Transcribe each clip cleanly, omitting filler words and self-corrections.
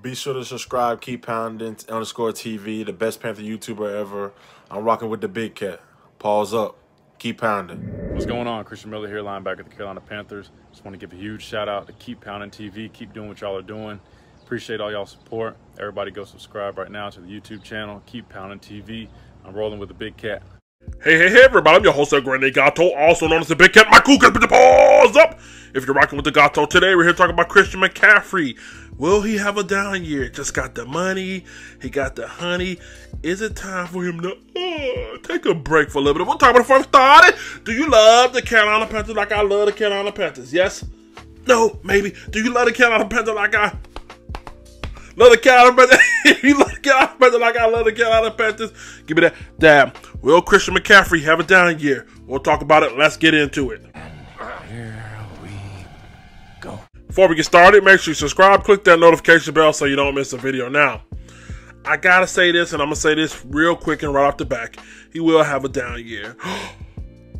Be sure to subscribe, keep pounding, _TV, the best Panther YouTuber ever. I'm rocking with the big cat. Pause up. Keep pounding. What's going on? Christian Miller here, linebacker of the Carolina Panthers. Just want to give a huge shout out to Keep Pounding TV. Keep doing what y'all are doing. Appreciate all y'all support. Everybody go subscribe right now to the YouTube channel, Keep Pounding TV. I'm rolling with the big cat. Hey, everybody, I'm your host, Grande Gato, also known as the Big Cat. My cool cat, put the paws up! If you're rocking with the Gato today, we're here talking about Christian McCaffrey. Will he have a down year? Just got the money, he got the honey. Is it time for him to take a break for a little bit? We'll talk about it before we started. Do you love the Carolina Panthers like I love the Carolina Panthers? Yes? No? Maybe? Do you love the Carolina Panthers like I love the Carolina Panthers? If you love the Carolina Panthers like I love the Carolina Panthers, give me that dab. Will Christian McCaffrey have a down year? We'll talk about it. Let's get into it. Here we go. Before we get started, make sure you subscribe, click that notification bell so you don't miss a video. Now, I gotta say this, and I'm gonna say this real quick and right off the back. He will have a down year.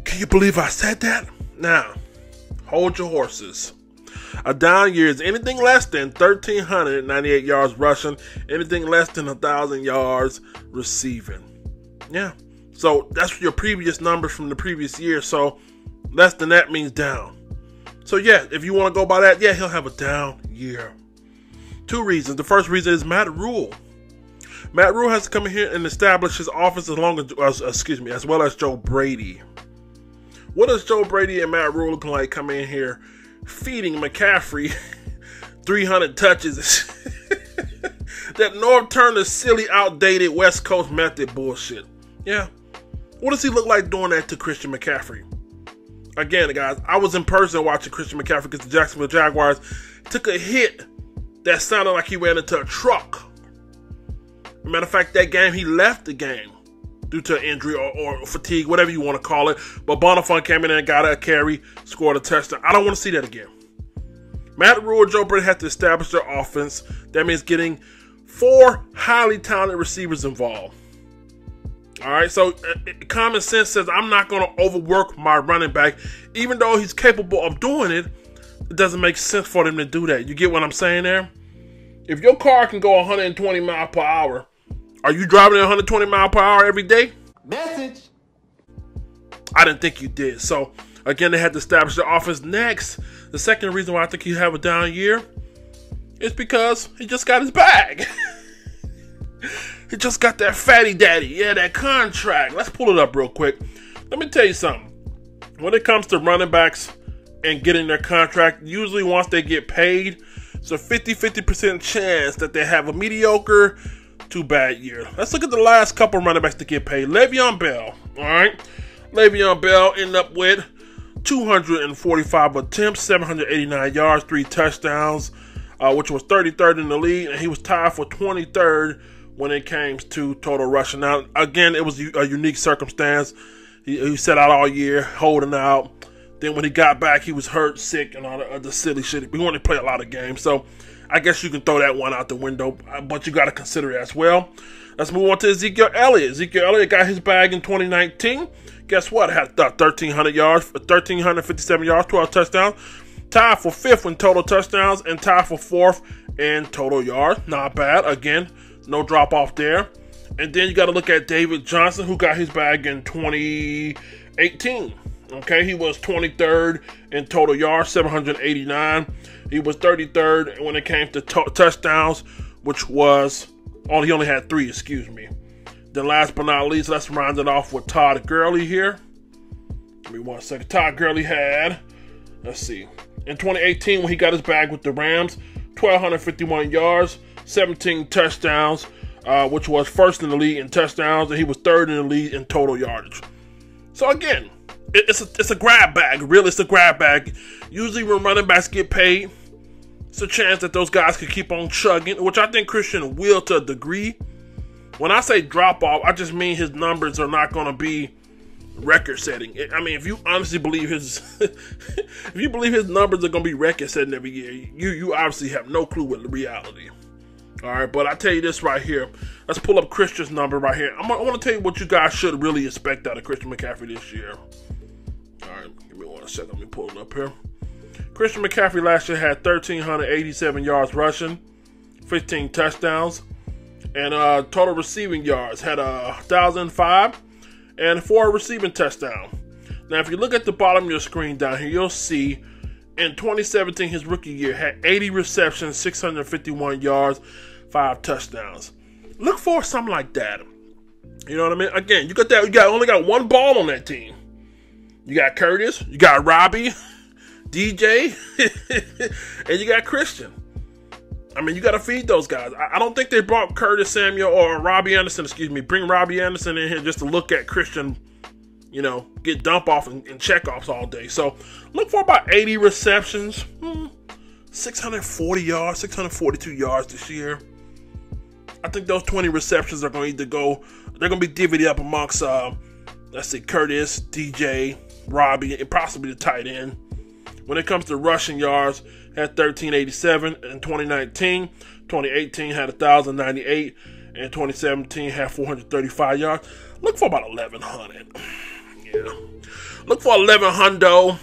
Can you believe I said that? Now, hold your horses. A down year is anything less than 1,398 yards rushing, anything less than 1,000 yards receiving. Yeah. So that's your previous numbers from the previous year. So less than that means down. So yeah, if you want to go by that, yeah, he'll have a down year. Two reasons. The first reason is Matt Rule. Matt Rule has to come in here and establish his offense as well as Joe Brady. What is Joe Brady and Matt Rule looking like coming in here feeding McCaffrey 300 touches? That North Turner silly, outdated West Coast method bullshit. Yeah. What does he look like doing that to Christian McCaffrey? Again, guys, I was in person watching Christian McCaffrey because the Jacksonville Jaguars took a hit that sounded like he ran into a truck. Matter of fact, that game, he left the game due to injury or fatigue, whatever you want to call it. But Bonifant came in and got a carry, scored a touchdown. I don't want to see that again. Matt Rule and Joe Brady have to establish their offense. That means getting 4 highly talented receivers involved. All right, so common sense says I'm not going to overwork my running back. Even though he's capable of doing it, it doesn't make sense for them to do that. You get what I'm saying there? If your car can go 120 miles per hour, are you driving at 120 miles per hour every day? Message. I didn't think you did. So, again, they had to establish their offense. Next, the second reason why I think he'll have a down year is because he just got his bag. He just got that fatty daddy. Yeah, that contract. Let's pull it up real quick. Let me tell you something. When it comes to running backs and getting their contract, usually once they get paid, it's a 50% chance that they have a mediocre to bad year. Let's look at the last couple running backs to get paid. Le'Veon Bell. All right. Le'Veon Bell ended up with 245 attempts, 789 yards, 3 touchdowns, which was 33rd in the league, and he was tied for 23rd when it came to total rushing. Now, again, it was a unique circumstance. He sat out all year, holding out. Then when he got back, he was hurt, sick, and all the other silly shit. We wanted to play a lot of games, so I guess you can throw that one out the window, but you got to consider it as well. Let's move on to Ezekiel Elliott. Ezekiel Elliott got his bag in 2019. Guess what? Had 1,300 yards, 1,357 yards, 12 touchdowns. Tied for 5th in total touchdowns and tied for 4th in total yards. Not bad. Again, no drop off there. And then you got to look at David Johnson, who got his bag in 2018. Okay, he was 23rd in total yards, 789. He was 33rd when it came to touchdowns, which was, he only had 3, excuse me. Then last but not least, let's round it off with Todd Gurley here. Give me 1 second. Todd Gurley had, let's see, in 2018 when he got his bag with the Rams, 1,251 yards, 17 touchdowns, which was 1st in the league in touchdowns, and he was 3rd in the league in total yardage. So again, it's a grab bag. Really, it's a grab bag. Usually when running backs get paid, it's a chance that those guys could keep on chugging, which I think Christian will to a degree. When I say drop off, I just mean his numbers are not going to be record setting. I mean, if you honestly believe his if you believe his numbers are going to be record setting every year, you obviously have no clue what the reality. All right, but I tell you this right here. Let's pull up Christian's number right here. I want to tell you what you guys should really expect out of Christian McCaffrey this year. All right, give me 1 second. Let me pull it up here. Christian McCaffrey last year had 1,387 yards rushing, 15 touchdowns. And total receiving yards, had 1,005 and 4 receiving touchdowns. Now, if you look at the bottom of your screen down here, you'll see in 2017, his rookie year, had 80 receptions, 651 yards, 5 touchdowns. Look for something like that. You know what I mean? Again, you got that. You only got one ball on that team. You got Curtis, you got Robbie, DJ, and you got Christian. I mean, you got to feed those guys. I don't think they brought Curtis Samuel or Robbie Anderson, bring Robbie Anderson in here just to look at Christian, you know, get dump off and check offs all day. So look for about 80 receptions, 640 yards, 642 yards this year. I think those 20 receptions are going to they're going to be divvied up amongst, let's see, Curtis, DJ, Robbie, and possibly the tight end. When it comes to rushing yards, had 1,387 in 2019. 2018 had 1,098. And 2017 had 435 yards. Look for about 1,100. Yeah. Look for 1,100.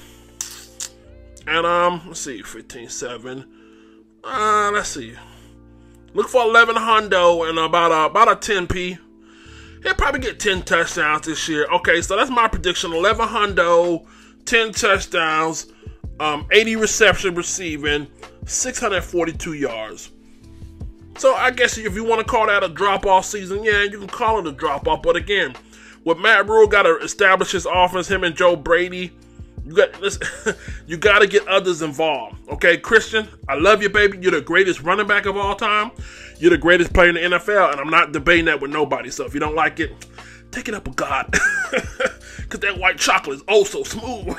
And, let's see, 15.7. Let's see. Look for 1,100 and about a 10p. He'll probably get 10 touchdowns this year. Okay, so that's my prediction. 1,100, 10 touchdowns, 80 reception receiving, 642 yards. So I guess if you want to call that a drop-off season, yeah, you can call it a drop-off. But again, with Matt Rule got to establish his offense, him and Joe Brady, you got to get others involved. Okay, Christian, I love you, baby. You're the greatest running back of all time. You're the greatest player in the NFL, and I'm not debating that with nobody. So if you don't like it, take it up with God. Because that white chocolate is oh so smooth.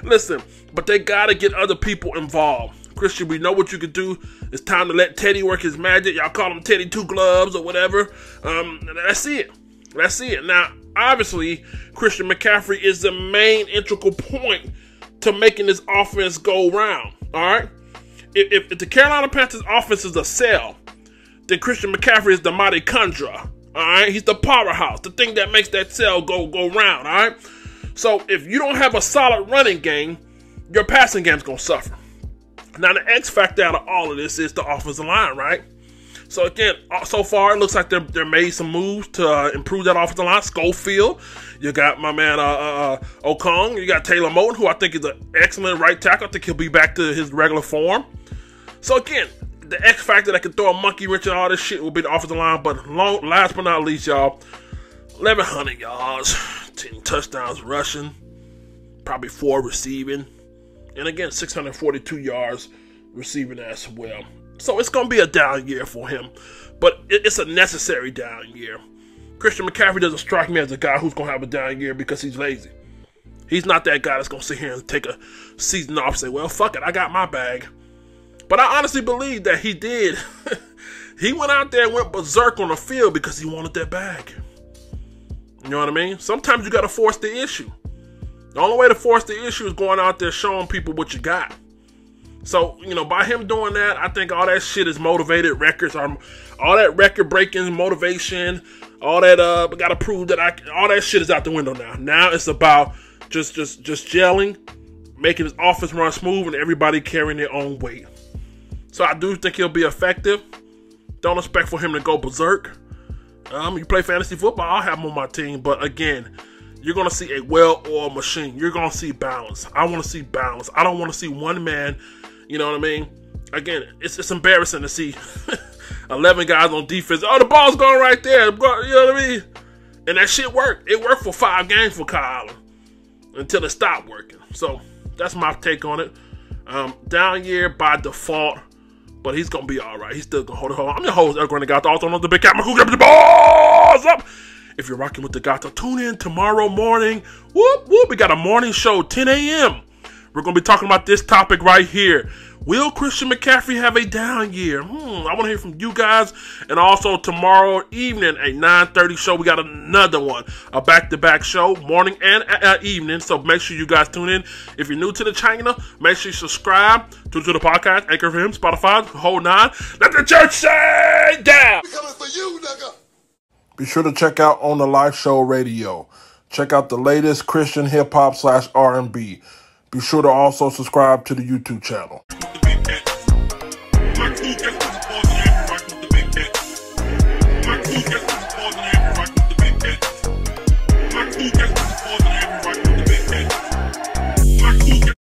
Listen, but they got to get other people involved. Christian, we know what you can do. It's time to let Teddy work his magic. Y'all call him Teddy Two Gloves or whatever. That's it. That's it. Now, obviously, Christian McCaffrey is the main integral point to making this offense go round. All right? If the Carolina Panthers offense is a cell, then Christian McCaffrey is the mitochondria. All right? He's the powerhouse, the thing that makes that cell go round. All right? So if you don't have a solid running game, your passing game's going to suffer. Now, the X factor out of all of this is the offensive line, right? So again, so far it looks like they made some moves to improve that offensive line. Schofield, you got my man Okong, you got Taylor Moton, who I think is an excellent right tackle. I think he'll be back to his regular form. So again, the X factor that can throw a monkey wrench and all this shit will be the offensive line. But last but not least, y'all, 1,100 yards, 10 touchdowns rushing, probably 4 receiving, and again 642 yards receiving as well. So it's going to be a down year for him, but it's a necessary down year. Christian McCaffrey doesn't strike me as a guy who's going to have a down year because he's lazy. He's not that guy that's going to sit here and take a season off and say, well, fuck it, I got my bag. But I honestly believe that he did. He went out there and went berserk on the field because he wanted that bag. You know what I mean? Sometimes you got to force the issue. The only way to force the issue is going out there showing people what you got. So, you know, by him doing that, I think all that shit is motivated records. All that record-breaking motivation, all that, got to prove that all that shit is out the window now. Now it's about just gelling, making his offense run smooth, and everybody carrying their own weight. So I do think he'll be effective. Don't expect for him to go berserk. You play fantasy football, I'll have him on my team. But again, you're going to see a well-oiled machine. You're going to see balance. I want to see balance. I don't want to see one man. You know what I mean? Again, it's embarrassing to see 11 guys on defense. Oh, the ball's going right there. You know what I mean? And that shit worked. It worked for 5 games for Kyle Allen until it stopped working. So that's my take on it. Down year by default, but he's going to be all right. He's still going to hold it. I'm your host, Eric Renegado, also known as the Big Cat. Who got the balls up? If you're rocking with the Gato, tune in tomorrow morning. Whoop, whoop. We got a morning show, 10 a.m. We're going to be talking about this topic right here. Will Christian McCaffrey have a down year? I want to hear from you guys. And also tomorrow evening, a 9:30 show. We got another one, a back-to-back show, morning and evening. So make sure you guys tune in. If you're new to the channel, make sure you subscribe to the podcast, Anchor FM, Spotify, the whole 9. Let the church say down. We coming for you, nigga. Be sure to check out On the Live Show Radio. Check out the latest Christian hip-hop / R&B. Be sure to also subscribe to the YouTube channel.